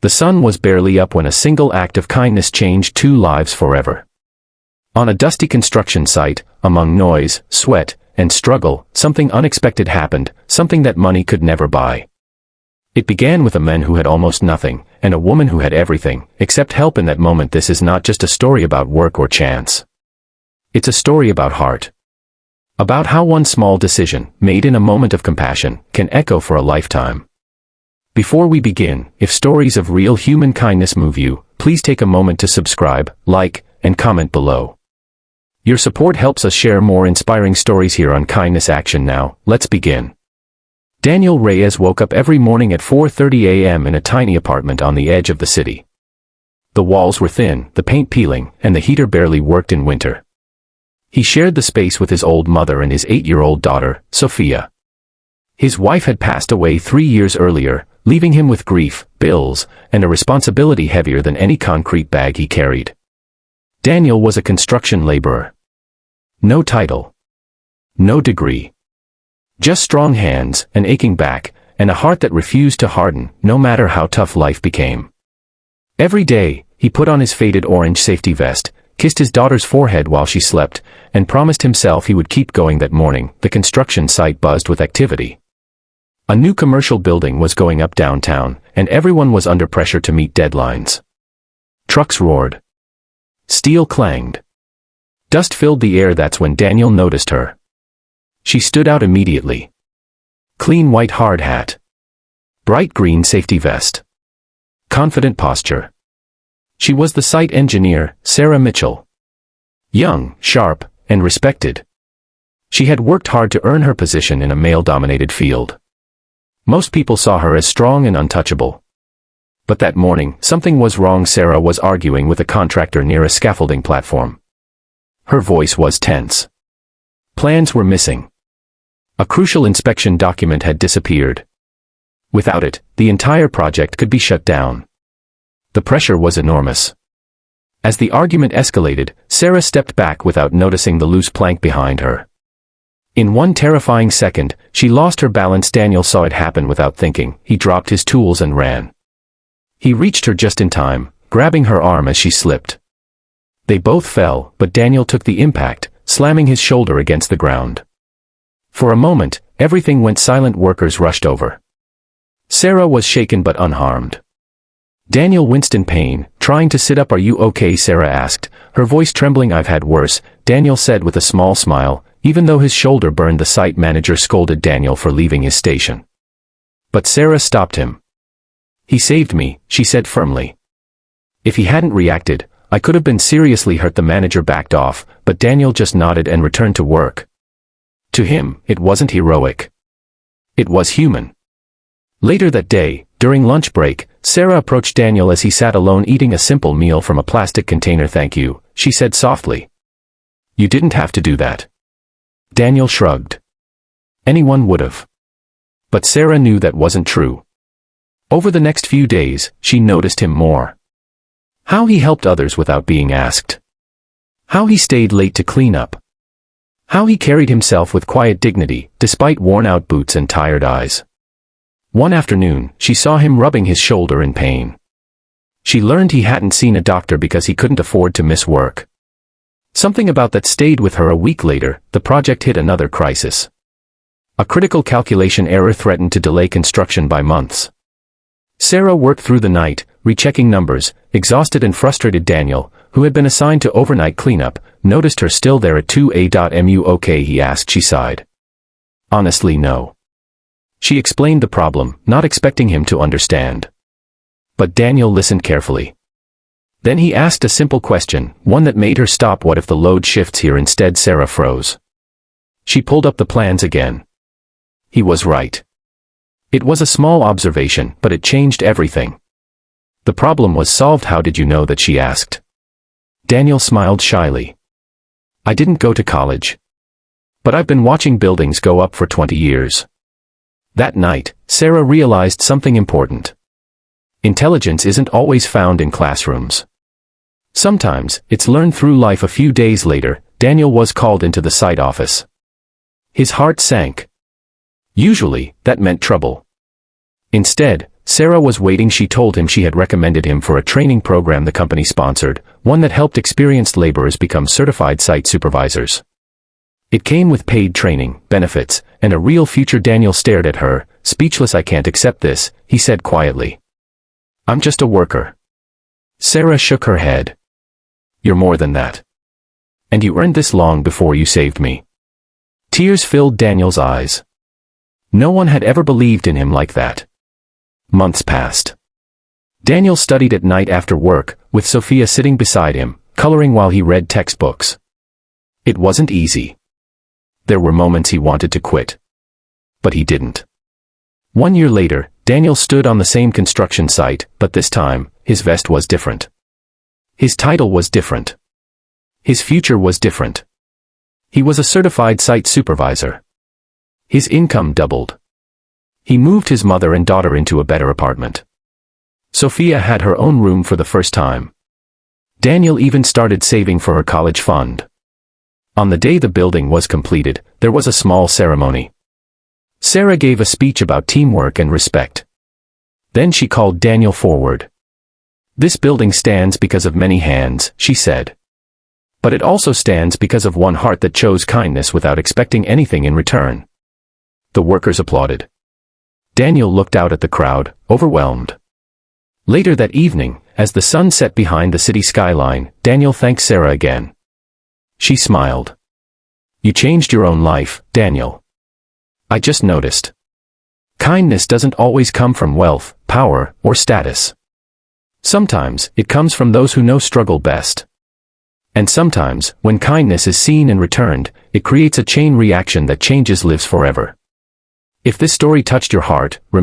The sun was barely up when a single act of kindness changed 2 lives forever. On a dusty construction site, among noise, sweat, and struggle, something unexpected happened, something that money could never buy. It began with a man who had almost nothing, and a woman who had everything, except help in that moment. This is not just a story about work or chance. It's a story about heart. About how one small decision, made in a moment of compassion, can echo for a lifetime. Before we begin, if stories of real human kindness move you, please take a moment to subscribe, like, and comment below. Your support helps us share more inspiring stories here on Kindness Action. Now, let's begin. Daniel Reyes woke up every morning at 4:30 a.m. in a tiny apartment on the edge of the city. The walls were thin, the paint peeling, and the heater barely worked in winter. He shared the space with his old mother and his 8-year-old daughter, Sophia. His wife had passed away 3 years earlier, leaving him with grief, bills, and a responsibility heavier than any concrete bag he carried. Daniel was a construction laborer. No title. No degree. Just strong hands, an aching back, and a heart that refused to harden, no matter how tough life became. Every day, he put on his faded orange safety vest, kissed his daughter's forehead while she slept, and promised himself he would keep going. That morning, the construction site buzzed with activity. A new commercial building was going up downtown, and everyone was under pressure to meet deadlines. Trucks roared. Steel clanged. Dust filled the air. That's when Daniel noticed her. She stood out immediately. Clean white hard hat. Bright green safety vest. Confident posture. She was the site engineer, Sarah Mitchell. Young, sharp, and respected. She had worked hard to earn her position in a male-dominated field. Most people saw her as strong and untouchable. But that morning, something was wrong. Sarah was arguing with a contractor near a scaffolding platform. Her voice was tense. Plans were missing. A crucial inspection document had disappeared. Without it, the entire project could be shut down. The pressure was enormous. As the argument escalated, Sarah stepped back without noticing the loose plank behind her. In one terrifying second, she lost her balance. Daniel saw it happen without thinking. He dropped his tools and ran. He reached her just in time, grabbing her arm as she slipped. They both fell, but Daniel took the impact, slamming his shoulder against the ground. For a moment, everything went silent. Workers rushed over. Sarah was shaken but unharmed. Daniel winced in pain, trying to sit up. "Are you okay?" Sarah asked, her voice trembling. "I've had worse," Daniel said with a small smile, even though his shoulder burned. The site manager scolded Daniel for leaving his station. But Sarah stopped him. "He saved me," she said firmly. "If he hadn't reacted, I could have been seriously hurt." The manager backed off, but Daniel just nodded and returned to work. To him, it wasn't heroic. It was human. Later that day, during lunch break, Sarah approached Daniel as he sat alone eating a simple meal from a plastic container. "Thank you," she said softly. "You didn't have to do that." Daniel shrugged. Anyone would have. But Sarah knew that wasn't true. Over the next few days, she noticed him more. How he helped others without being asked. How he stayed late to clean up. How he carried himself with quiet dignity, despite worn-out boots and tired eyes. One afternoon, she saw him rubbing his shoulder in pain. She learned he hadn't seen a doctor because he couldn't afford to miss work. Something about that stayed with her. A week later, the project hit another crisis. A critical calculation error threatened to delay construction by months. Sarah worked through the night, rechecking numbers, exhausted and frustrated. Daniel, who had been assigned to overnight cleanup, noticed her still there at 2 a.m. "You okay?" he asked. She sighed. "Honestly, no." She explained the problem, not expecting him to understand. But Daniel listened carefully. Then he asked a simple question, one that made her stop. "What if the load shifts here instead?" Sarah froze. She pulled up the plans again. He was right. It was a small observation, but it changed everything. The problem was solved. "How did you know that?" she asked. Daniel smiled shyly. "I didn't go to college. But I've been watching buildings go up for 20 years. That night, Sarah realized something important. Intelligence isn't always found in classrooms. Sometimes, it's learned through life. A few days later, Daniel was called into the site office. His heart sank. Usually, that meant trouble. Instead, Sarah was waiting. She told him she had recommended him for a training program the company sponsored, one that helped experienced laborers become certified site supervisors. It came with paid training, benefits, and a real future. Daniel stared at her, speechless. "I can't accept this," he said quietly. "I'm just a worker." Sarah shook her head. "You're more than that. And you earned this long before you saved me." Tears filled Daniel's eyes. No one had ever believed in him like that. Months passed. Daniel studied at night after work, with Sophia sitting beside him, coloring while he read textbooks. It wasn't easy. There were moments he wanted to quit. But he didn't. 1 year later, Daniel stood on the same construction site, but this time, his vest was different. His title was different. His future was different. He was a certified site supervisor. His income doubled. He moved his mother and daughter into a better apartment. Sophia had her own room for the first time. Daniel even started saving for her college fund. On the day the building was completed, there was a small ceremony. Sarah gave a speech about teamwork and respect. Then she called Daniel forward. "This building stands because of many hands," she said. "But it also stands because of one heart that chose kindness without expecting anything in return." The workers applauded. Daniel looked out at the crowd, overwhelmed. Later that evening, as the sun set behind the city skyline, Daniel thanked Sarah again. She smiled. "You changed your own life, Daniel. I just noticed. Kindness doesn't always come from wealth, power, or status. Sometimes, it comes from those who know struggle best. And sometimes, when kindness is seen and returned, it creates a chain reaction that changes lives forever." If this story touched your heart, remember